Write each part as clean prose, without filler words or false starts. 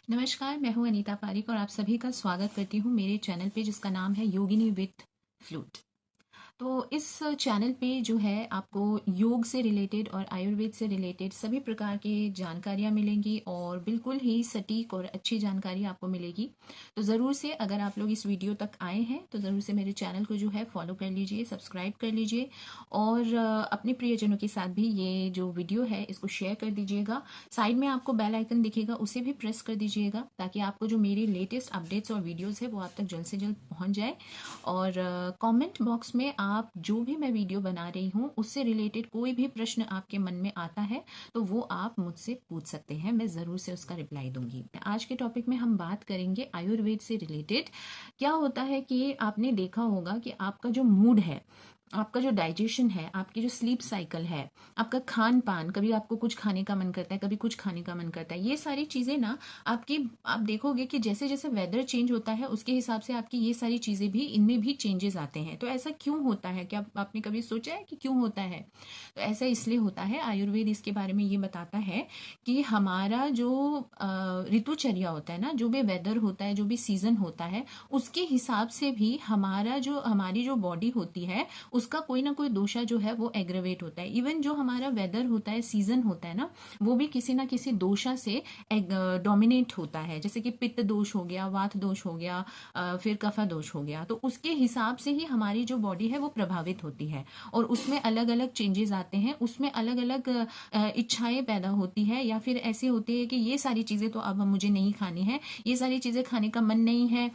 नमस्कार, मैं हूँ अनीता पारिक और आप सभी का स्वागत करती हूँ मेरे चैनल पे जिसका नाम है योगिनी विथ फ्लूट। तो इस चैनल पे जो है आपको योग से रिलेटेड और आयुर्वेद से रिलेटेड सभी प्रकार की जानकारियाँ मिलेंगी और बिल्कुल ही सटीक और अच्छी जानकारी आपको मिलेगी। तो ज़रूर से अगर आप लोग इस वीडियो तक आए हैं तो ज़रूर से मेरे चैनल को जो है फॉलो कर लीजिए, सब्सक्राइब कर लीजिए और अपने प्रियजनों के साथ भी ये जो वीडियो है इसको शेयर कर दीजिएगा। साइड में आपको बेल आइकन दिखेगा, उसे भी प्रेस कर दीजिएगा ताकि आपको जो मेरी लेटेस्ट अपडेट्स और वीडियोज़ है वो आप तक जल्द से जल्द पहुँच जाए। और कमेंट बॉक्स में आप जो भी मैं वीडियो बना रही हूँ उससे रिलेटेड कोई भी प्रश्न आपके मन में आता है तो वो आप मुझसे पूछ सकते हैं, मैं ज़रूर से उसका रिप्लाई दूंगी। आज के टॉपिक में हम बात करेंगे आयुर्वेद से रिलेटेड। क्या होता है कि आपने देखा होगा कि आपका जो मूड है, आपका जो डाइजेशन है, आपकी जो स्लीप साइकिल है, आपका खान पान, कभी आपको कुछ खाने का मन करता है, कभी कुछ खाने का मन करता है, ये सारी चीज़ें ना आपकी, आप देखोगे कि जैसे जैसे वेदर चेंज होता है उसके हिसाब से आपकी ये सारी चीज़ें भी, इनमें भी चेंजेस आते हैं। तो ऐसा क्यों होता है? क्या आपने कभी सोचा है कि क्यों होता है? तो ऐसा इसलिए होता है, आयुर्वेद इसके बारे में ये बताता है कि हमारा जो ऋतुचर्या होता है ना, जो भी वेदर होता है, जो भी सीजन होता है, उसके हिसाब से भी हमारी जो बॉडी होती है उसका कोई ना कोई दोषा जो है वो एग्रेवेट होता है। इवन जो हमारा वेदर होता है, सीजन होता है ना, वो भी किसी ना किसी दोषा से डोमिनेट होता है। जैसे कि पित्त दोष हो गया, वात दोष हो गया, फिर कफा दोष हो गया। तो उसके हिसाब से ही हमारी जो बॉडी है वो प्रभावित होती है और उसमें अलग अलग चेंजेस आते हैं, उसमें अलग अलग इच्छाएं पैदा होती है, या फिर ऐसे होती है कि ये सारी चीज़ें तो अब मुझे नहीं खानी है, ये सारी चीज़ें खाने का मन नहीं है,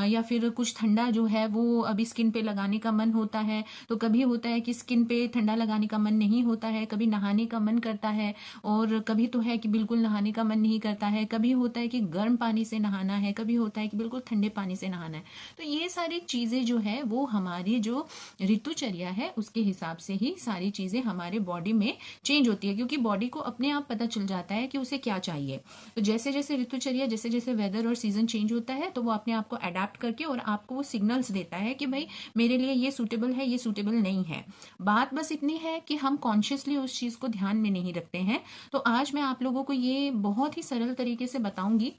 या फिर कुछ ठंडा जो है वो अभी स्किन पे लगाने का मन होता है। तो कभी होता है कि स्किन पे ठंडा लगाने का मन नहीं होता है, कभी नहाने का मन करता है, और कभी तो है कि बिल्कुल नहाने का मन नहीं करता है, कभी होता है कि गर्म पानी से नहाना है, कभी होता है कि बिल्कुल ठंडे पानी से नहाना है। तो ये सारी चीज़ें जो है वो हमारी जो ऋतुचर्या है उसके हिसाब से ही सारी चीज़ें हमारे बॉडी में चेंज होती है, क्योंकि बॉडी को अपने आप पता चल जाता है कि उसे क्या चाहिए। तो जैसे जैसे ऋतुचर्या, जैसे जैसे वेदर और सीजन चेंज होता है तो वो अपने आप को अडेप्ट करके और आपको वो सिग्नल्स देता है कि भाई मेरे लिए ये सूटेबल है, ये सूटेबल नहीं है। बात बस इतनी है कि हम कॉन्शियसली उस चीज़ को ध्यान में नहीं रखते हैं। तो आज मैं आप लोगों को ये बहुत ही सरल तरीके से बताऊंगी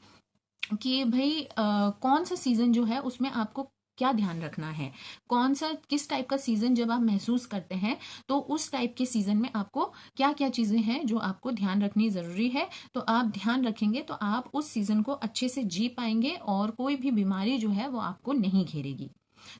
कि भाई कौन सा सीजन जो है उसमें आपको क्या ध्यान रखना है, कौन सा किस टाइप का सीजन जब आप महसूस करते हैं तो उस टाइप के सीजन में आपको क्या क्या चीजें हैं जो आपको ध्यान रखनी जरूरी है। तो आप ध्यान रखेंगे तो आप उस सीजन को अच्छे से जी पाएंगे और कोई भी बीमारी जो है वो आपको नहीं घेरेगी।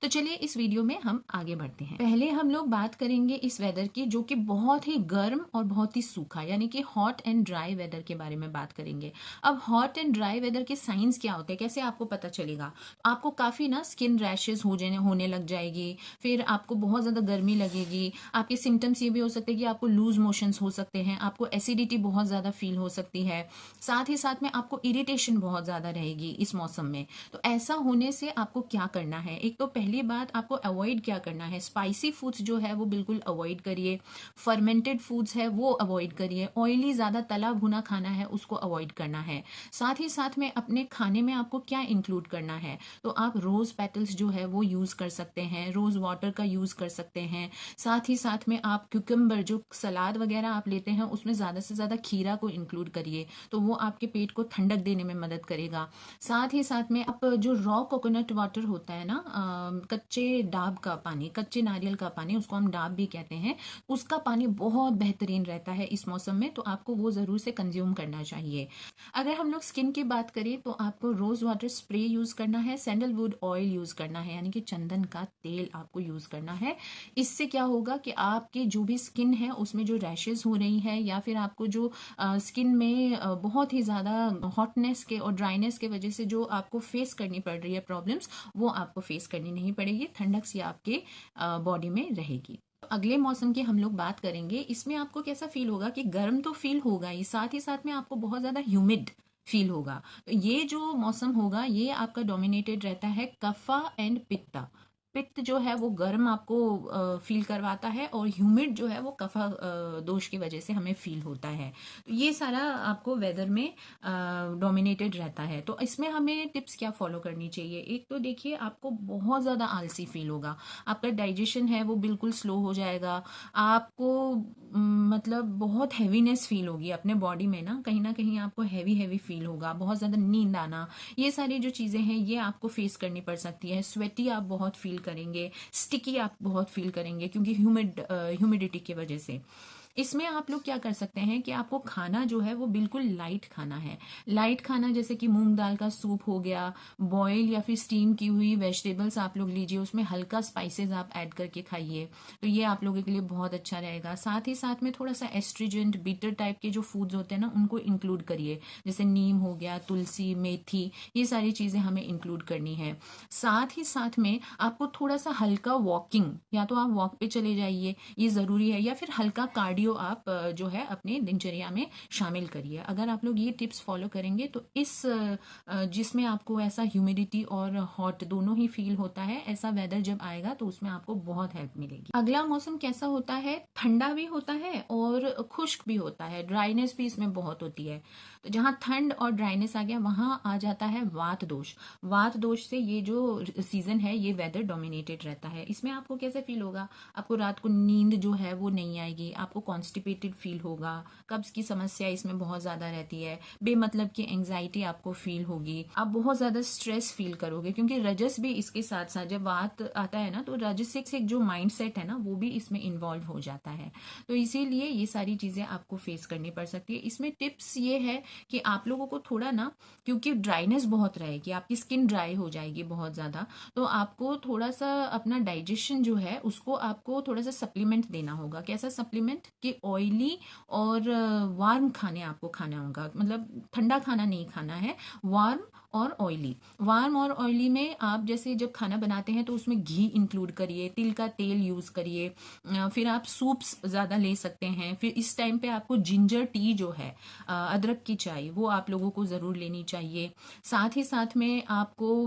तो चलिए इस वीडियो में हम आगे बढ़ते हैं। पहले हम लोग बात करेंगे इस वेदर की जो कि बहुत ही गर्म और बहुत ही सूखा, यानी कि हॉट एंड ड्राई वेदर के बारे में बात करेंगे। अब हॉट एंड ड्राई वेदर के साइंस क्या होते हैं, कैसे आपको पता चलेगा? आपको काफी ना स्किन रैशेस होने लग जाएगी, फिर आपको बहुत ज्यादा गर्मी लगेगी, आपके सिम्टम्स ये भी हो सकते हैं कि आपको लूज मोशंस हो सकते हैं, आपको एसिडिटी बहुत ज्यादा फील हो सकती है, साथ ही साथ में आपको इरिटेशन बहुत ज्यादा रहेगी इस मौसम में। तो ऐसा होने से आपको क्या करना है? एक तो पहली बात आपको अवॉइड क्या करना है, स्पाइसी फूड्स जो है वो बिल्कुल अवॉइड करिए, फर्मेंटेड फूड्स है वो अवॉइड करिए, ऑयली ज्यादा तला भुना खाना है उसको अवॉइड करना है। साथ ही साथ में अपने खाने में आपको क्या इंक्लूड करना है, तो आप रोज पेटल्स जो है वो यूज कर सकते हैं, रोज वाटर का यूज कर सकते हैं। साथ ही साथ में आप क्यूकम्बर, जो सलाद वगैरह आप लेते हैं उसमें ज्यादा से ज्यादा खीरा को इंक्लूड करिए, तो वो आपके पेट को ठंडक देने में मदद करेगा। साथ ही साथ में आप जो रॉ कोकोनट वाटर होता है ना, कच्चे डाब का पानी, कच्चे नारियल का पानी, उसको हम डाब भी कहते हैं, उसका पानी बहुत बेहतरीन रहता है इस मौसम में, तो आपको वो जरूर से कंज्यूम करना चाहिए। अगर हम लोग स्किन की बात करें तो आपको रोज वाटर स्प्रे यूज करना है, सैंडलवुड ऑयल यूज करना है, यानी कि चंदन का तेल आपको यूज करना है। इससे क्या होगा कि आपके जो भी स्किन है उसमें जो रैशेज हो रही है, या फिर आपको जो स्किन में बहुत ही ज्यादा हॉटनेस के और ड्राइनेस के वजह से जो आपको फेस करनी पड़ रही है प्रॉब्लम्स, वो आपको फेस करनी नहीं पड़ेगी, ठंडक सी आपके बॉडी में रहेगी। अगले मौसम की हम लोग बात करेंगे, इसमें आपको कैसा फील होगा कि गर्म तो फील होगा ही, साथ ही साथ में आपको बहुत ज्यादा ह्यूमिड फील होगा। तो ये जो मौसम होगा ये आपका डोमिनेटेड रहता है कफा एंड पित्ता, पित्त जो है वो गर्म आपको फील करवाता है, और ह्यूमिड जो है वो कफा दोष की वजह से हमें फील होता है। तो ये सारा आपको वेदर में डोमिनेटेड रहता है। तो इसमें हमें टिप्स क्या फॉलो करनी चाहिए? एक तो देखिए, आपको बहुत ज़्यादा आलसी फील होगा, आपका डाइजेशन है वो बिल्कुल स्लो हो जाएगा, आपको मतलब बहुत हैवीनेस फील होगी अपने बॉडी में, ना कहीं आपको हैवी हैवी फील होगा, बहुत ज़्यादा नींद आना, ये सारी जो चीज़ें हैं ये आपको फेस करनी पड़ सकती है। स्वेटी आप बहुत फील करेंगे, स्टिकी आप बहुत फील करेंगे, क्योंकि ह्यूमिडिटी की वजह से। इसमें आप लोग क्या कर सकते हैं कि आपको खाना जो है वो बिल्कुल लाइट खाना है। लाइट खाना जैसे कि मूंग दाल का सूप हो गया, बॉयल या फिर स्टीम की हुई वेजिटेबल्स आप लोग लीजिए, उसमें हल्का स्पाइसेस आप ऐड करके खाइए, तो ये आप लोगों के लिए बहुत अच्छा रहेगा। साथ ही साथ में थोड़ा सा एस्ट्रिजेंट बिटर टाइप के जो फूड्स होते हैं ना, उनको इंक्लूड करिए, जैसे नीम हो गया, तुलसी, मेथी, ये सारी चीज़ें हमें इंक्लूड करनी है। साथ ही साथ में आपको थोड़ा सा हल्का वॉकिंग, या तो आप वॉक पे चले जाइए, ये ज़रूरी है, या फिर हल्का कार्डियो आप जो है अपने दिनचर्या में शामिल करिए। अगर आप लोग ये टिप्स फॉलो करेंगे तो इस जिसमें आपको ऐसा ह्यूमिडिटी और हॉट दोनों ही फील होता है, ऐसा वेदर जब आएगा तो उसमें आपको बहुत हेल्प मिलेगी। अगला मौसम कैसा होता है? ठंडा भी होता है और खुश्क भी होता है, ड्राइनेस भी इसमें बहुत होती है। तो जहां ठंड और ड्राइनेस आ गया, वहां आ जाता है वात दोष। वात दोष से ये जो सीजन है ये वेदर डोमिनेटेड रहता है। इसमें आपको कैसे फील होगा? आपको रात को नींद जो है वो नहीं आएगी, आपको कॉन्स्टिपेटेड फील होगा, कब्ज की समस्या इसमें बहुत ज्यादा रहती है, बेमतलब की एंग्जाइटी आपको फील होगी, आप बहुत ज्यादा स्ट्रेस फील करोगे, क्योंकि रजस भी इसके साथ साथ जब वात आता है ना, तो राजसिक से जो माइंड सेट है ना वो भी इसमें इन्वॉल्व हो जाता है। तो इसीलिए ये सारी चीजें आपको फेस करनी पड़ सकती है। इसमें टिप्स ये है कि आप लोगों को थोड़ा ना, क्योंकि ड्राइनेस बहुत रहेगी, आपकी स्किन ड्राई हो जाएगी बहुत ज्यादा, तो आपको थोड़ा सा अपना डाइजेशन जो है उसको आपको थोड़ा सा सप्लीमेंट देना होगा। कैसा सप्लीमेंट? कि ऑयली और वार्म खाने आपको खाना होगा, मतलब ठंडा खाना नहीं खाना है, वार्म और ऑयली। वार्म और ऑयली में आप जैसे जब खाना बनाते हैं तो उसमें घी इंक्लूड करिए, तिल का तेल यूज करिए, फिर आप सूप्स ज्यादा ले सकते हैं। फिर इस टाइम पे आपको जिंजर टी जो है, अदरक की चाय, वो आप लोगों को जरूर लेनी चाहिए। साथ ही साथ में आपको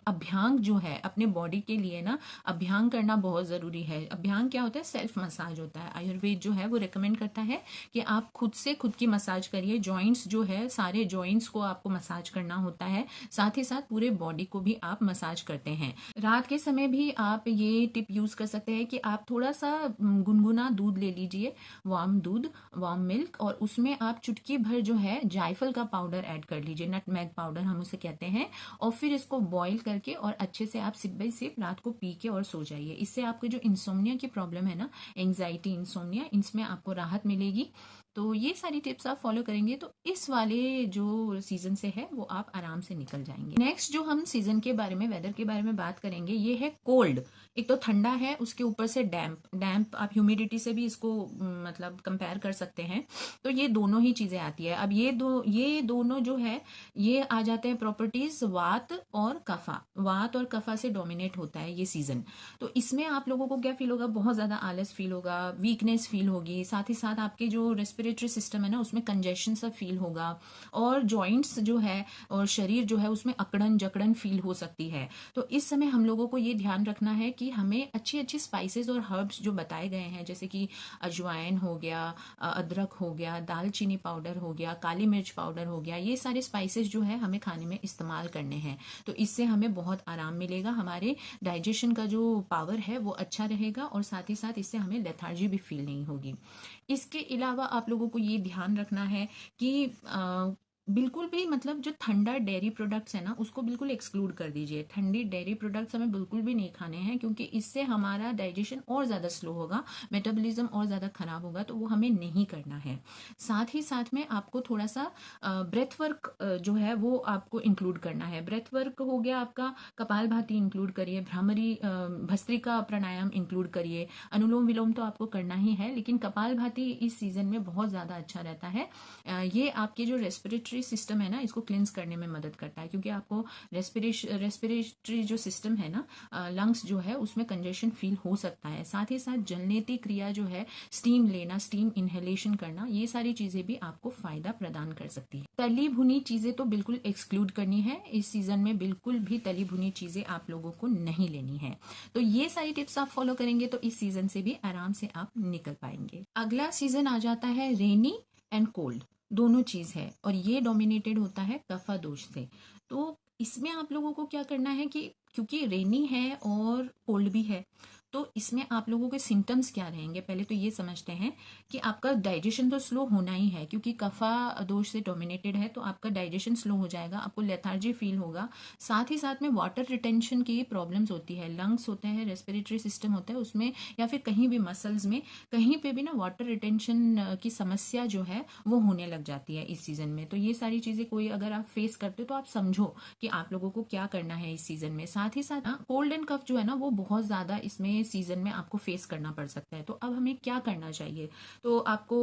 अभ्यांग जो है अपने बॉडी के लिए ना, अभ्यांग करना बहुत जरूरी है। अभ्यांग क्या होता है? सेल्फ मसाज होता है। आयुर्वेद जो है वो रिकमेंड करता है कि आप खुद से खुद की मसाज करिए। जॉइंट्स जो है, सारे जॉइंट्स को आपको मसाज करना होता है, साथ ही साथ पूरे बॉडी को भी आप मसाज करते हैं। रात के समय भी आप ये टिप यूज कर सकते हैं कि आप थोड़ा सा गुनगुना दूध ले लीजिए, वार्म दूध, वार्म मिल्क, और उसमें आप चुटकी भर जो है जायफल का पाउडर ऐड कर लीजिए, नटमेग पाउडर हम उसे कहते हैं, और फिर इसको बॉईल करके और अच्छे से आप सिप बाई सिप रात को पी के और सो जाइए। इससे आपको जो इंसोम्निया की प्रॉब्लम है ना, एंग्जाइटी, इंसोम्निया, इसमें आपको राहत मिलेगी। तो ये सारी टिप्स आप फॉलो करेंगे तो इस वाले जो सीजन से है वो आप आराम से निकल जाएंगे। नेक्स्ट जो हम सीजन के बारे में, वेदर के बारे में बात करेंगे, ये है कोल्ड। एक तो ठंडा है, उसके ऊपर से डैम्प आप ह्यूमिडिटी से भी इसको मतलब कंपेयर कर सकते हैं। तो ये दोनों ही चीजें आती है। अब ये दोनों जो है ये आ जाते हैं प्रॉपर्टीज वात और कफा। वात और कफा से डोमिनेट होता है ये सीजन। तो इसमें आप लोगों को क्या फील होगा? बहुत ज्यादा आलस फील होगा, वीकनेस फील होगी, साथ ही साथ आपके जो रेस्पिरेटरी सिस्टम है ना उसमें कंजेशन सा फील होगा, और जॉइंट्स जो है और शरीर जो है उसमें अकड़न जकड़न फील हो सकती है। तो इस समय हम लोगों को ये ध्यान रखना है कि हमें अच्छी अच्छी स्पाइसेस और हर्ब्स जो बताए गए हैं, जैसे कि अजवाइन हो गया, अदरक हो गया, दालचीनी पाउडर हो गया, काली मिर्च पाउडर हो गया, ये सारे स्पाइसेस जो है हमें खाने में इस्तेमाल करने हैं। तो इससे हमें बहुत आराम मिलेगा, हमारे डाइजेशन का जो पावर है वो अच्छा रहेगा, और साथ ही साथ इससे हमें लेथार्जी भी फील नहीं होगी। इसके अलावा आप लोगों को ये ध्यान रखना है कि बिल्कुल भी मतलब जो ठंडा डेयरी प्रोडक्ट्स है ना उसको बिल्कुल एक्सक्लूड कर दीजिए। ठंडी डेयरी प्रोडक्ट्स हमें बिल्कुल भी नहीं खाने हैं, क्योंकि इससे हमारा डाइजेशन और ज़्यादा स्लो होगा, मेटाबॉलिज्म और ज़्यादा खराब होगा, तो वो हमें नहीं करना है। साथ ही साथ में आपको थोड़ा सा ब्रेथ वर्क जो है वो आपको इंक्लूड करना है। ब्रेथ वर्क हो गया आपका, कपाल भाती इंक्लूड करिए, भ्रामरी भस्त्रिका प्राणायाम इंक्लूड करिए, अनुलोम विलोम तो आपको करना ही है, लेकिन कपाल भाती इस सीजन में बहुत ज़्यादा अच्छा रहता है। ये आपके जो रेस्पिरेटरी रेस्पिरेटरी सिस्टम है ना, इसको क्लिनस करने में मदद करता है, क्योंकि आपको रेस्पिरेटरी जो सिस्टम है ना, लंग्स जो है उसमें कंजेशन फील हो सकता है। साथ ही साथ जलनेती क्रिया जो है, स्टीम लेना, स्टीम इनहेलेशन करना, ये सारी चीजें भी आपको फायदा प्रदान कर सकती है। तली भुनी चीजें तो बिल्कुल एक्सक्लूड करनी है इस सीजन में, बिल्कुल भी तली भुनी चीजें आप लोगों को नहीं लेनी है। तो ये सारी टिप्स आप फॉलो करेंगे तो इस सीजन से भी आराम से आप निकल पाएंगे। अगला सीजन आ जाता है रेनी एंड कोल्ड, दोनों चीज है, और ये डोमिनेटेड होता है कफा दोष से। तो इसमें आप लोगों को क्या करना है कि क्योंकि रेनी है और कोल्ड भी है, तो इसमें आप लोगों के सिम्टम्स क्या रहेंगे, पहले तो ये समझते हैं कि आपका डाइजेशन तो स्लो होना ही है, क्योंकि कफा दोष से डोमिनेटेड है, तो आपका डाइजेशन स्लो हो जाएगा, आपको लेथार्जी फील होगा। साथ ही साथ में वाटर रिटेंशन की प्रॉब्लम्स होती है, लंग्स होते हैं, रेस्पिरेटरी सिस्टम होता है उसमें, या फिर कहीं भी मसल्स में, कहीं पे भी ना वाटर रिटेंशन की समस्या जो है वो होने लग जाती है इस सीजन में। तो ये सारी चीजें कोई अगर आप फेस करते हो तो आप समझो कि आप लोगों को क्या करना है इस सीजन में। साथ ही साथ कोल्ड एंड कफ जो है ना, वो बहुत ज्यादा इसमें सीजन में आपको फेस करना पड़ सकता है। तो अब हमें क्या करना चाहिए, तो आपको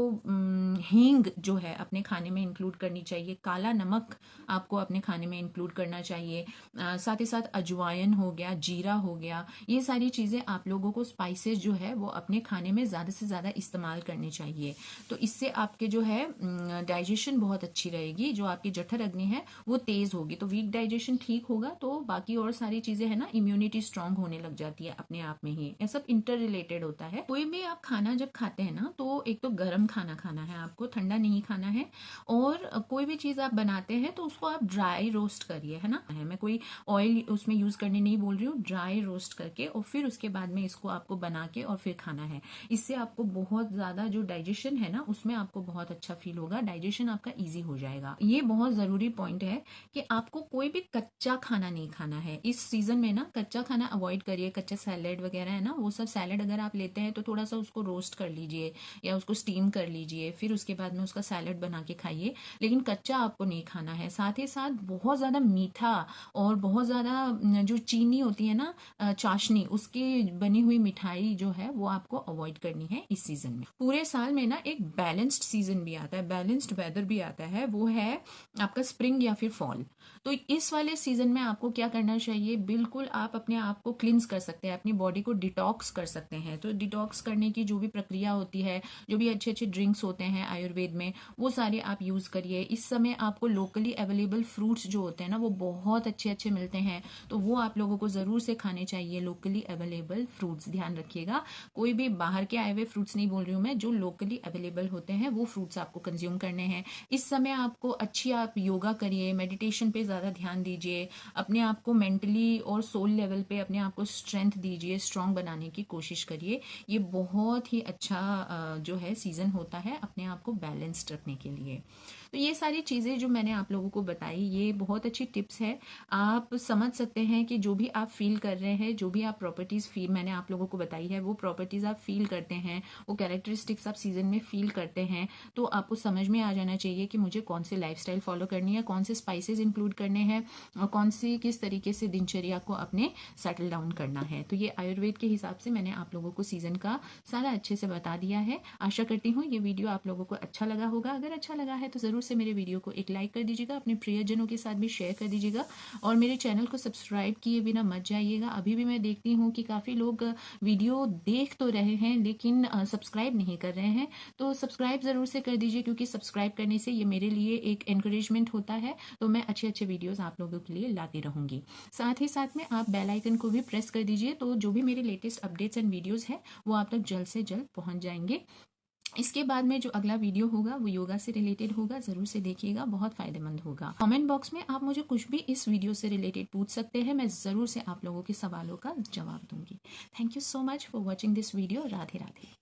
हींग जो है अपने खाने में इंक्लूड करनी चाहिए, काला नमक आपको अपने खाने में इंक्लूड करना चाहिए, साथ ही साथ अजवाइन हो गया, जीरा हो गया, ये सारी चीजें आप लोगों को, स्पाइसेस जो है वो अपने खाने में ज्यादा से ज्यादा इस्तेमाल करने चाहिए। तो इससे आपके जो है डाइजेशन बहुत अच्छी रहेगी, जो आपकी जठर अग्नि है वो तेज होगी, तो वीक डाइजेशन ठीक होगा, तो बाकी और सारी चीजें है ना, इम्यूनिटी स्ट्रांग होने लग जाती है अपने आप में ही। ये सब इंटर रिलेटेड होता है। कोई भी आप खाना जब खाते हैं ना, तो एक तो गर्म खाना खाना है आपको, ठंडा नहीं खाना है, और कोई भी चीज आप बनाते हैं तो उसको आप ड्राई रोस्ट करिए, है ना, मैं कोई ऑयल उसमें यूज करने नहीं बोल रही हूँ, ड्राई रोस्ट करके और फिर उसके बाद में इसको आपको बना के और फिर खाना है। इससे आपको बहुत ज्यादा जो डाइजेशन है ना, उसमें आपको बहुत अच्छा फील होगा, डाइजेशन आपका ईजी हो जाएगा। ये बहुत जरूरी पॉइंट है कि आपको कोई भी कच्चा खाना नहीं खाना है इस सीजन में ना, कच्चा खाना अवॉइड करिए। कच्चा सैलेड वगैरह है ना, वो सब सैलेड अगर आप लेते हैं तो थोड़ा सा उसको रोस्ट कर लीजिए या उसको स्टीम कर लीजिए, फिर उसके बाद में उसका सैलेड बना के खाइए, लेकिन कच्चा आपको नहीं खाना है। साथ ही साथ बहुत ज्यादा मीठा और बहुत ज्यादा जो चीनी होती है ना, चाशनी, उसकी बनी हुई मिठाई जो है वो आपको अवॉइड करनी है इस सीजन में। पूरे साल में ना एक बैलेंस्ड सीजन भी आता है, बैलेंस्ड वेदर भी आता है, वो है आपका स्प्रिंग या फिर फॉल। तो इस वाले सीजन में आपको क्या करना चाहिए, बिल्कुल आप अपने आप को क्लिंस कर सकते हैं, अपनी बॉडी को डिटॉक्स कर सकते हैं। तो डिटॉक्स करने की जो भी प्रक्रिया होती है, जो भी अच्छे अच्छे ड्रिंक्स होते हैं आयुर्वेद में, वो सारे आप यूज करिए। इस समय आपको लोकली अवेलेबल फ्रूट्स जो होते हैं ना, वो बहुत अच्छे अच्छे मिलते हैं, तो वो आप लोगों को जरूर से खाने चाहिए, लोकली अवेलेबल फ्रूट्स। ध्यान रखिएगा, कोई भी बाहर के आए हुए फ्रूट्स नहीं बोल रही हूँ मैं, जो लोकली अवेलेबल होते हैं वो फ्रूट्स आपको कंज्यूम करने हैं। इस समय आपको आप योगा करिए, मेडिटेशन पे ज्यादा ध्यान दीजिए, अपने आप को मेंटली और सोल लेवल पे अपने आप को स्ट्रेंथ दीजिए, स्ट्रांग बनाने की कोशिश करिए। ये बहुत ही अच्छा जो है सीजन होता है अपने आप को बैलेंस्ड रखने के लिए। तो ये सारी चीजें जो मैंने आप लोगों को बताई, ये बहुत अच्छी टिप्स है। आप समझ सकते हैं कि जो भी आप फील कर रहे हैं, जो भी आप प्रॉपर्टीज फील मैंने आप लोगों को बताई है, वो प्रॉपर्टीज आप फील करते हैं, वो कैरेक्टरिस्टिक्स आप सीजन में फील करते हैं, तो आपको समझ में आ जाना चाहिए कि मुझे कौन से लाइफस्टाइल फॉलो करनी है, कौन से स्पाइसेस इंक्लूड करने हैं, और कौन सी किस तरीके से दिनचर्या को अपने सेटल डाउन करना है। तो ये आयुर्वेद के हिसाब से मैंने आप लोगों को सीजन का सारा अच्छे से बता दिया है। आशा करती हूँ ये वीडियो आप लोगों को अच्छा लगा होगा। अगर अच्छा लगा है तो जरूर से मेरे वीडियो को एक लाइक कर दीजिएगा, अपने प्रियजनों के साथ भी शेयर कर दीजिएगा, और मेरे चैनल को सब्सक्राइब किए बिना मत जाइएगा। अभी भी मैं देखती हूँ कि काफी लोग वीडियो देख तो रहे हैं लेकिन सब्सक्राइब नहीं कर रहे हैं, तो सब्सक्राइब जरूर से कर दीजिए, क्योंकि सब्सक्राइब करने से ये मेरे लिए एक एनकरेजमेंट होता है, तो मैं अच्छे अच्छे वीडियोस आप लोगों के लिए लाती रहूंगी। साथ ही साथ में आप बेल आइकन को भी प्रेस कर दीजिए, तो जो भी मेरे लेटेस्ट अपडेट्स एंड वीडियोस है वो आप तक जल्द से जल्द पहुंच जाएंगे। इसके बाद में जो अगला वीडियो होगा वो योगा से रिलेटेड होगा, जरूर से देखिएगा, बहुत फायदेमंद होगा। कमेंट बॉक्स में आप मुझे कुछ भी इस वीडियो से रिलेटेड पूछ सकते हैं, मैं जरूर से आप लोगों के सवालों का जवाब दूंगी। Thank you so much for watching this video. Radhe Radhe.